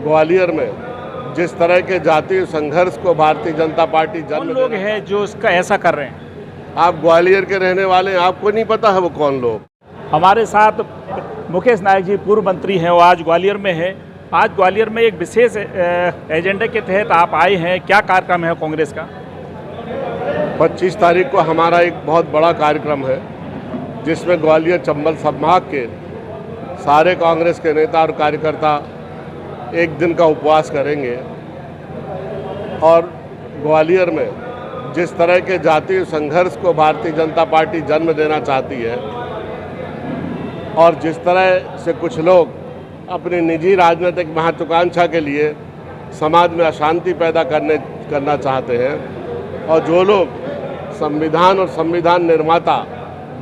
ग्वालियर में जिस तरह के जातीय संघर्ष को भारतीय जनता पार्टी कौन लोग हैं जो इसका ऐसा कर रहे हैं? आप ग्वालियर के रहने वाले हैं, आपको नहीं पता है वो कौन लोग? हमारे साथ मुकेश नायक जी पूर्व मंत्री हैं, वो आज ग्वालियर में है। आज ग्वालियर में एक विशेष एजेंडे के तहत आप आए हैं, क्या कार्यक्रम है कांग्रेस का? 25 तारीख को हमारा एक बहुत बड़ा कार्यक्रम है जिसमें ग्वालियर चंबल संभाग के सारे कांग्रेस के नेता और कार्यकर्ता एक दिन का उपवास करेंगे और ग्वालियर में जिस तरह के जातीय संघर्ष को भारतीय जनता पार्टी जन्म देना चाहती है और जिस तरह से कुछ लोग अपनी निजी राजनीतिक महत्वाकांक्षा के लिए समाज में अशांति पैदा करना चाहते हैं और जो लोग संविधान और संविधान निर्माता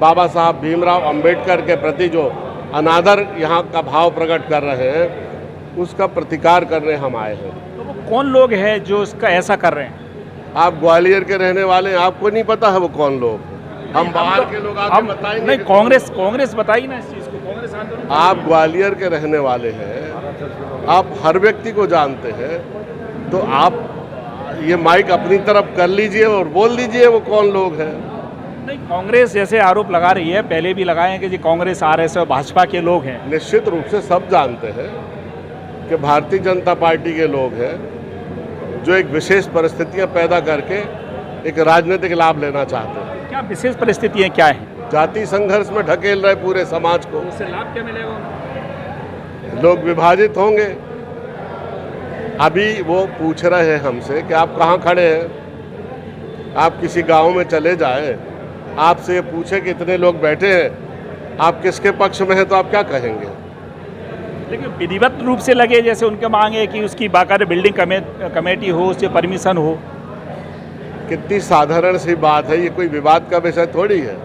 बाबा साहब भीमराव अंबेडकर के प्रति जो अनादर यहाँ का भाव प्रकट कर रहे हैं उसका प्रतिकार करने हम आए हैं। तो वो कौन लोग हैं जो इसका ऐसा कर रहे हैं? आप ग्वालियर के रहने वाले हैं, आपको नहीं पता है वो कौन लोग? हम बाहर के लोग आपको बताएंगे। नहीं, कांग्रेस बताइए ना इस चीज़ को। कांग्रेस आंदोलन आप ग्वालियर के रहने वाले हैं, आप हर व्यक्ति को जानते हैं, तो आप ये माइक अपनी तरफ कर लीजिए और बोल दीजिए वो कौन लोग हैं। नहीं, कांग्रेस जैसे आरोप लगा रही है, पहले भी लगाए हैं कि जी कांग्रेस आरएसएस और भाजपा के लोग हैं। निश्चित रूप से सब जानते हैं कि भारतीय जनता पार्टी के लोग हैं जो एक विशेष परिस्थितियां पैदा करके एक राजनीतिक लाभ लेना चाहते हैं। क्या विशेष परिस्थितियां क्या हैं? जाति संघर्ष में ढकेल रहे पूरे समाज को। उससे लाभ क्या मिलेगा? लोग विभाजित होंगे। अभी वो पूछ रहे हैं हमसे कि आप कहाँ खड़े हैं। आप किसी गांव में चले जाएं, आपसे ये पूछे कि इतने लोग बैठे हैं, आप किसके पक्ष में हैं, तो आप क्या कहेंगे? लेकिन विधिवत रूप से लगे जैसे उनके मांगे कि उसकी बाकायदा बिल्डिंग कमेटी हो, उससे परमिशन हो। कितनी साधारण सी बात है, ये कोई विवाद का विषय थोड़ी है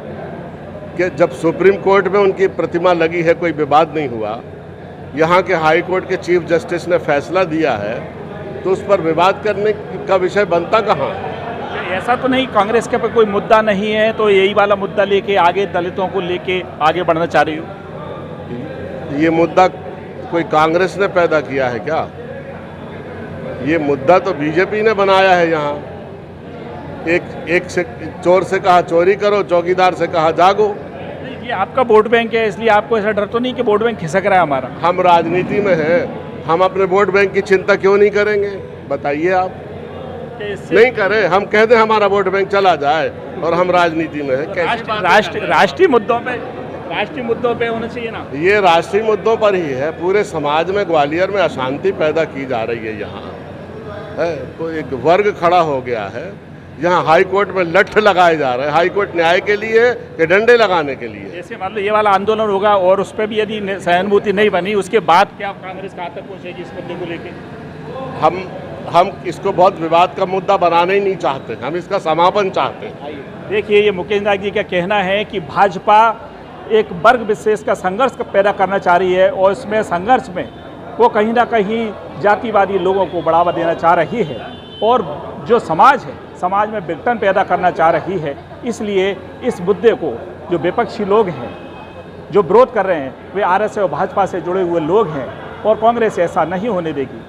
कि जब सुप्रीम कोर्ट में उनकी प्रतिमा लगी है कोई विवाद नहीं हुआ। यहाँ के हाई कोर्ट के चीफ जस्टिस ने फैसला दिया है तो उस पर विवाद करने का विषय बनता कहाँ? ऐसा तो नहीं कांग्रेस के पर कोई मुद्दा नहीं है तो यही वाला मुद्दा लेके आगे दलितों को लेके आगे बढ़ना चाह रही हो? ये मुद्दा कोई कांग्रेस ने पैदा किया है क्या? ये मुद्दा तो बीजेपी ने बनाया है। यहाँ एक से चोर से कहा चोरी करो, चौकीदार से कहा जागो। ये आपका वोट बैंक है, इसलिए आपको ऐसा डर तो नहीं कि वोट बैंक खिसक रहा है हमारा? हम राजनीति में हैं, हम अपने वोट बैंक की चिंता क्यों नहीं करेंगे? बताइए आप। नहीं करें, हम कह दें हमारा वोट बैंक चला जाए और हम राजनीति में हैं। राष्ट्रीय मुद्दों पे होना चाहिए ना। ये राष्ट्रीय मुद्दों पर ही है। पूरे समाज में ग्वालियर में अशांति पैदा की जा रही है। यहाँ है तो एक वर्ग खड़ा हो गया है। यहाँ हाई कोर्ट में लठ लगाए जा रहे हैं। हाई कोर्ट न्याय के लिए कि डंडे लगाने के लिए? जैसे मान लो ये वाला आंदोलन होगा और उस पर भी यदि सहानुभूति नहीं बनी, उसके बाद क्या कांग्रेस कहाँ तक पहुँचेगी इस मुद्दे को लेके? हम इसको बहुत विवाद का मुद्दा बनाना ही नहीं चाहते, हम इसका समापन चाहते हैं। देखिए, ये मुकेश नायक जी का कहना है कि भाजपा एक वर्ग विशेष का संघर्ष पैदा करना चाह रही है और इसमें संघर्ष में वो कहीं ना कहीं जातिवादी लोगों को बढ़ावा देना चाह रही है और जो समाज है, समाज में विघटन पैदा करना चाह रही है। इसलिए इस मुद्दे को जो विपक्षी लोग हैं, जो विरोध कर रहे हैं, वे आरएसएस और भाजपा से जुड़े हुए लोग हैं और कांग्रेस ऐसा नहीं होने देगी।